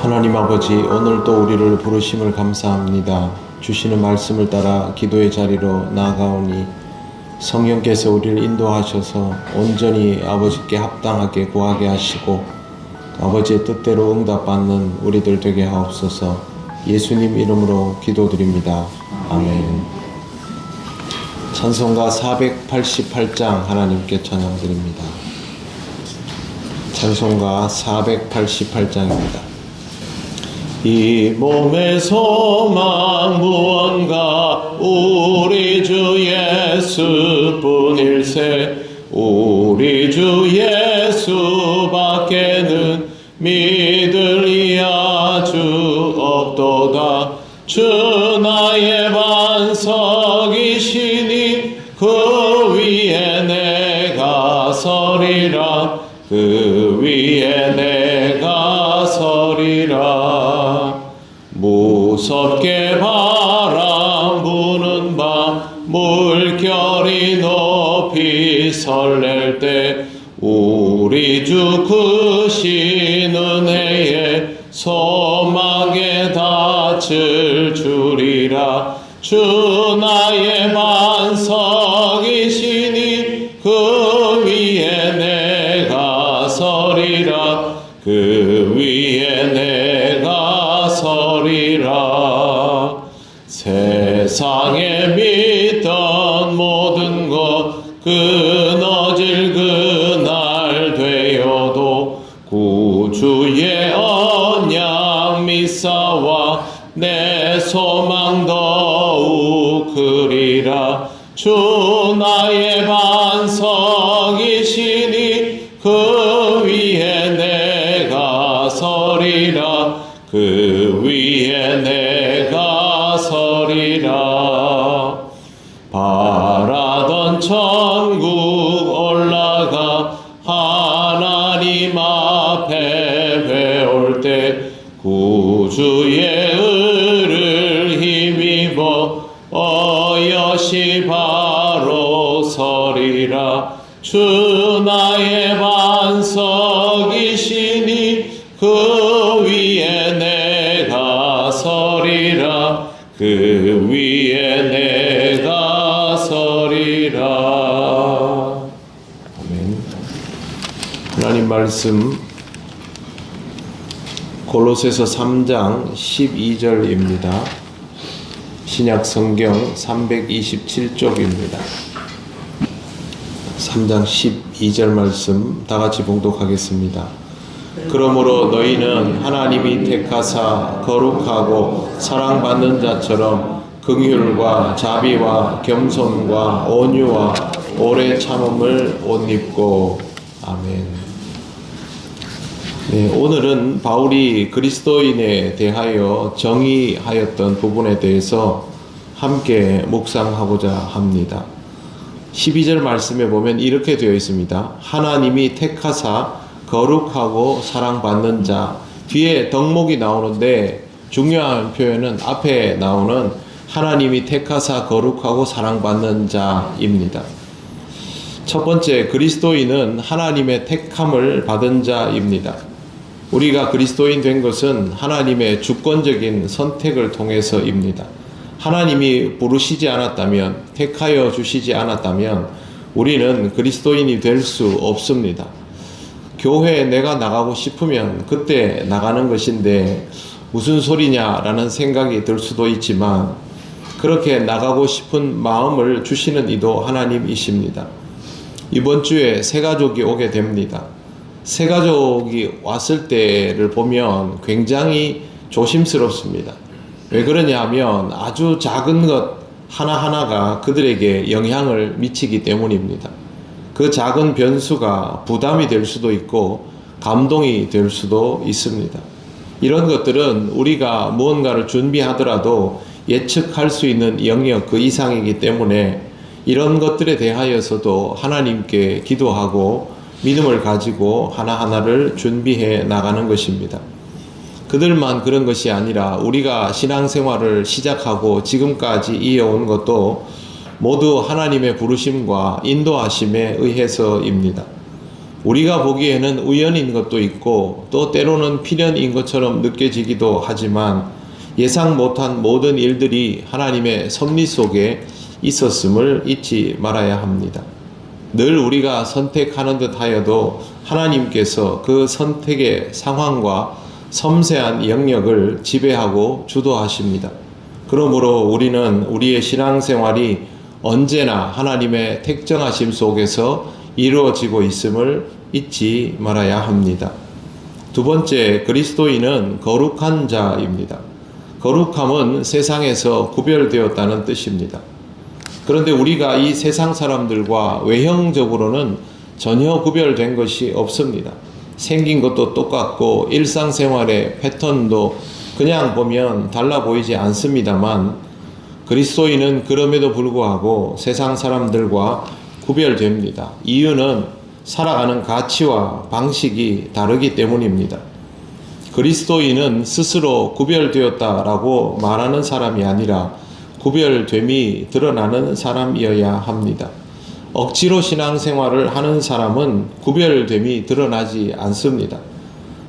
하나님 아버지, 오늘도 우리를 부르심을 감사합니다. 주시는 말씀을 따라 기도의 자리로 나아가오니 성령께서 우리를 인도하셔서 온전히 아버지께 합당하게 구하게 하시고 아버지의 뜻대로 응답받는 우리들 되게 하옵소서. 예수님 이름으로 기도드립니다. 아멘. 찬송가 488장 하나님께 찬양드립니다. 찬송가 488장입니다. 이 몸의 소망 무언가 우리 주 예수뿐일세. 우리 주 예수밖에는 믿을 이아주 없도다. 주 나의 반석이시니 그 위에 내가 서리라. 그 위에 내가 서리라. 무섭게 바람 부는 밤 물결이 높이 설렐 때 우리 주 크신 은혜에 소망에 닿을 줄이라. 주 나의 반석이시니 그 위에 내가 서리라. 그 위에 내가 서리라. 세상에 믿던 모든 것 끊어질 그날 되어도 구주의 언약 믿사와 내 소망 더욱 크리라. 주 나의 반석이시니 그 위에 내가 서리라. 그 위에 내가 서리라. 바라던 천국 올라가 하나님 앞에 배울 때 구주의 의를 힘입어 어여시 바로 서리라. 주 나의 반석이시니 그 위에 내가 서리라. 그 위에 내가 서리라. 아멘. 하나님 말씀 골로새서 3장 12절입니다. 신약 성경 327쪽입니다. 3장 12절 말씀 다 같이 봉독하겠습니다. 그러므로 너희는 하나님이 택하사 거룩하고 사랑받는 자처럼 긍휼과 자비와 겸손과 온유와 오래 참음을 옷 입고. 아멘. 네, 오늘은 바울이 그리스도인에 대하여 정의하였던 부분에 대해서 함께 묵상하고자 합니다. 12절 말씀에 보면 이렇게 되어 있습니다. 하나님이 택하사 거룩하고 사랑받는 자. 뒤에 덕목이 나오는데 중요한 표현은 앞에 나오는 하나님이 택하사 거룩하고 사랑받는 자입니다. 첫 번째, 그리스도인은 하나님의 택함을 받은 자입니다. 우리가 그리스도인 된 것은 하나님의 주권적인 선택을 통해서입니다. 하나님이 부르시지 않았다면, 택하여 주시지 않았다면 우리는 그리스도인이 될 수 없습니다. 교회에 내가 나가고 싶으면 그때 나가는 것인데 무슨 소리냐라는 생각이 들 수도 있지만 그렇게 나가고 싶은 마음을 주시는 이도 하나님이십니다. 이번 주에 새가족이 오게 됩니다. 새가족이 왔을 때를 보면 굉장히 조심스럽습니다. 왜 그러냐 하면 아주 작은 것 하나하나가 그들에게 영향을 미치기 때문입니다. 그 작은 변수가 부담이 될 수도 있고 감동이 될 수도 있습니다. 이런 것들은 우리가 무언가를 준비하더라도 예측할 수 있는 영역 그 이상이기 때문에 이런 것들에 대하여서도 하나님께 기도하고 믿음을 가지고 하나하나를 준비해 나가는 것입니다. 그들만 그런 것이 아니라 우리가 신앙생활을 시작하고 지금까지 이어온 것도 모두 하나님의 부르심과 인도하심에 의해서입니다. 우리가 보기에는 우연인 것도 있고 또 때로는 필연인 것처럼 느껴지기도 하지만 예상 못한 모든 일들이 하나님의 섭리 속에 있었음을 잊지 말아야 합니다. 늘 우리가 선택하는 듯 하여도 하나님께서 그 선택의 상황과 섬세한 영역을 지배하고 주도하십니다. 그러므로 우리는 우리의 신앙생활이 언제나 하나님의 택정하심 속에서 이루어지고 있음을 잊지 말아야 합니다. 두 번째, 그리스도인은 거룩한 자입니다. 거룩함은 세상에서 구별되었다는 뜻입니다. 그런데 우리가 이 세상 사람들과 외형적으로는 전혀 구별된 것이 없습니다. 생긴 것도 똑같고 일상생활의 패턴도 그냥 보면 달라 보이지 않습니다만 그리스도인은 그럼에도 불구하고 세상 사람들과 구별됩니다. 이유는 살아가는 가치와 방식이 다르기 때문입니다. 그리스도인은 스스로 구별되었다라고 말하는 사람이 아니라 구별됨이 드러나는 사람이어야 합니다. 억지로 신앙생활을 하는 사람은 구별됨이 드러나지 않습니다.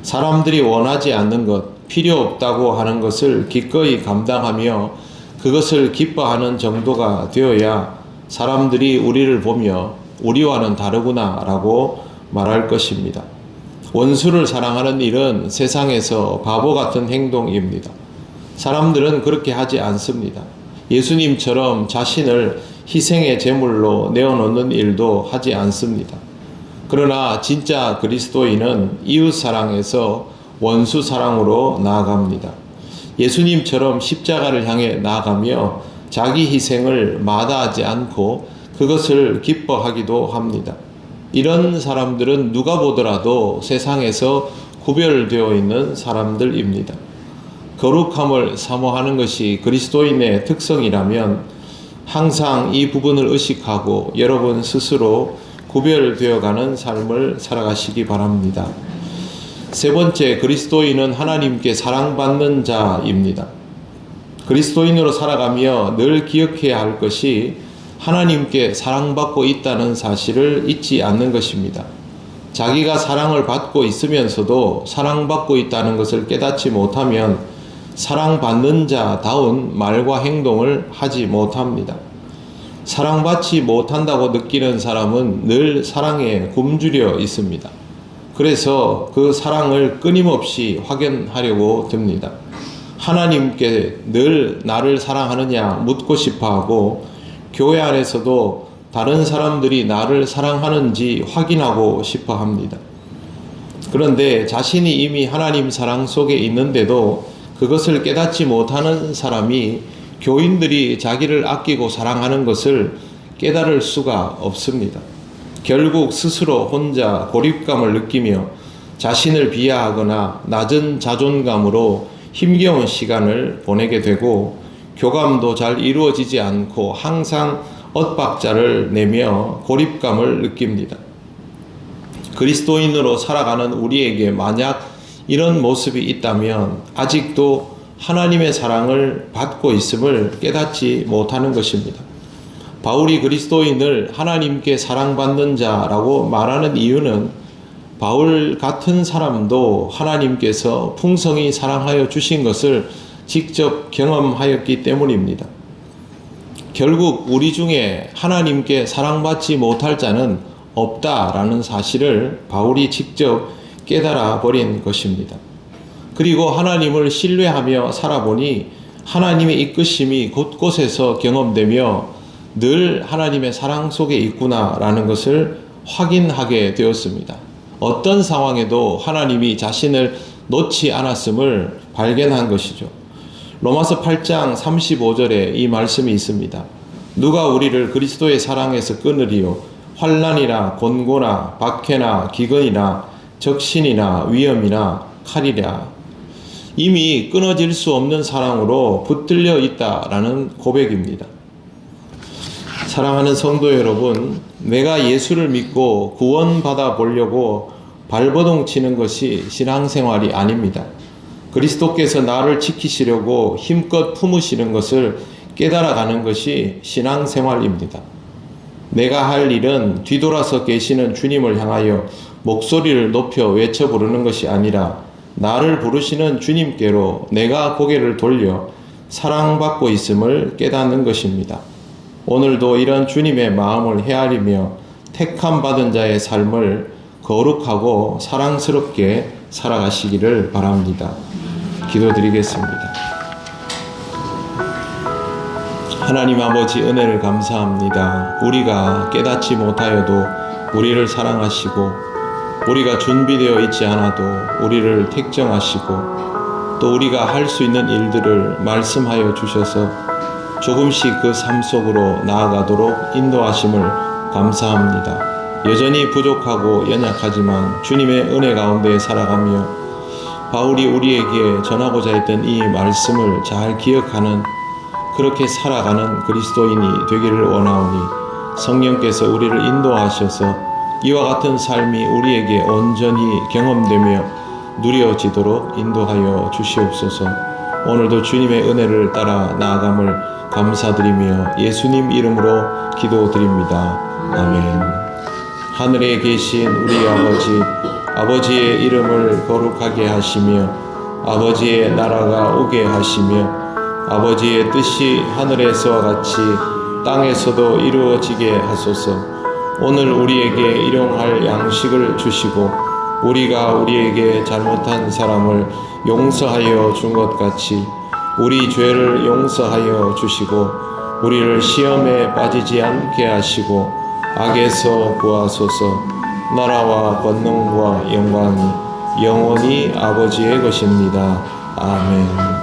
사람들이 원하지 않는 것, 필요 없다고 하는 것을 기꺼이 감당하며 그것을 기뻐하는 정도가 되어야 사람들이 우리를 보며 우리와는 다르구나 라고 말할 것입니다. 원수를 사랑하는 일은 세상에서 바보 같은 행동입니다. 사람들은 그렇게 하지 않습니다. 예수님처럼 자신을 희생의 제물로 내어놓는 일도 하지 않습니다. 그러나 진짜 그리스도인은 이웃 사랑에서 원수 사랑으로 나아갑니다. 예수님처럼 십자가를 향해 나아가며 자기 희생을 마다하지 않고 그것을 기뻐하기도 합니다. 이런 사람들은 누가 보더라도 세상에서 구별되어 있는 사람들입니다. 거룩함을 사모하는 것이 그리스도인의 특성이라면 항상 이 부분을 의식하고 여러분 스스로 구별되어 가는 삶을 살아가시기 바랍니다. 세 번째, 그리스도인은 하나님께 사랑받는 자입니다. 그리스도인으로 살아가며 늘 기억해야 할 것이 하나님께 사랑받고 있다는 사실을 잊지 않는 것입니다. 자기가 사랑을 받고 있으면서도 사랑받고 있다는 것을 깨닫지 못하면 사랑받는 자다운 말과 행동을 하지 못합니다. 사랑받지 못한다고 느끼는 사람은 늘 사랑에 굶주려 있습니다. 그래서 그 사랑을 끊임없이 확인하려고 듭니다. 하나님께 늘 나를 사랑하느냐 묻고 싶어하고 교회 안에서도 다른 사람들이 나를 사랑하는지 확인하고 싶어 합니다. 그런데 자신이 이미 하나님 사랑 속에 있는데도 그것을 깨닫지 못하는 사람이 교인들이 자기를 아끼고 사랑하는 것을 깨달을 수가 없습니다. 결국 스스로 혼자 고립감을 느끼며 자신을 비하하거나 낮은 자존감으로 힘겨운 시간을 보내게 되고 교감도 잘 이루어지지 않고 항상 엇박자를 내며 고립감을 느낍니다. 그리스도인으로 살아가는 우리에게 만약 이런 모습이 있다면 아직도 하나님의 사랑을 받고 있음을 깨닫지 못하는 것입니다. 바울이 그리스도인을 하나님께 사랑받는 자라고 말하는 이유는 바울 같은 사람도 하나님께서 풍성히 사랑하여 주신 것을 직접 경험하였기 때문입니다. 결국 우리 중에 하나님께 사랑받지 못할 자는 없다라는 사실을 바울이 직접 깨달아 버린 것입니다. 그리고 하나님을 신뢰하며 살아보니 하나님의 이끄심이 곳곳에서 경험되며 늘 하나님의 사랑 속에 있구나라는 것을 확인하게 되었습니다. 어떤 상황에도 하나님이 자신을 놓지 않았음을 발견한 것이죠. 로마서 8장 35절에 이 말씀이 있습니다. 누가 우리를 그리스도의 사랑에서 끊으리요? 환난이나 곤고나 박해나 기근이나 적신이나 위험이나 칼이랴. 이미 끊어질 수 없는 사랑으로 붙들려 있다라는 고백입니다. 사랑하는 성도 여러분, 내가 예수를 믿고 구원받아 보려고 발버둥 치는 것이 신앙생활이 아닙니다. 그리스도께서 나를 지키시려고 힘껏 품으시는 것을 깨달아가는 것이 신앙생활입니다. 내가 할 일은 뒤돌아서 계시는 주님을 향하여 목소리를 높여 외쳐 부르는 것이 아니라 나를 부르시는 주님께로 내가 고개를 돌려 사랑받고 있음을 깨닫는 것입니다. 오늘도 이런 주님의 마음을 헤아리며 택함 받은 자의 삶을 거룩하고 사랑스럽게 살아가시기를 바랍니다. 기도드리겠습니다. 하나님 아버지, 은혜를 감사합니다. 우리가 깨닫지 못하여도 우리를 사랑하시고, 우리가 준비되어 있지 않아도 우리를 택정하시고, 또 우리가 할 수 있는 일들을 말씀하여 주셔서 조금씩 그 삶 속으로 나아가도록 인도하심을 감사합니다. 여전히 부족하고 연약하지만 주님의 은혜 가운데 살아가며 바울이 우리에게 전하고자 했던 이 말씀을 잘 기억하는, 그렇게 살아가는 그리스도인이 되기를 원하오니 성령께서 우리를 인도하셔서 이와 같은 삶이 우리에게 온전히 경험되며 누려지도록 인도하여 주시옵소서. 오늘도 주님의 은혜를 따라 나아감을 감사드리며 예수님 이름으로 기도드립니다. 아멘. 하늘에 계신 우리 아버지의 이름을 거룩하게 하시며 아버지의 나라가 오게 하시며 아버지의 뜻이 하늘에서와 같이 땅에서도 이루어지게 하소서. 오늘 우리에게 일용할 양식을 주시고 우리가 우리에게 잘못한 사람을 용서하여 준 것 같이 우리 죄를 용서하여 주시고 우리를 시험에 빠지지 않게 하시고 악에서 구하소서. 나라와 권능과 영광이 영원히 아버지의 것입니다. 아멘.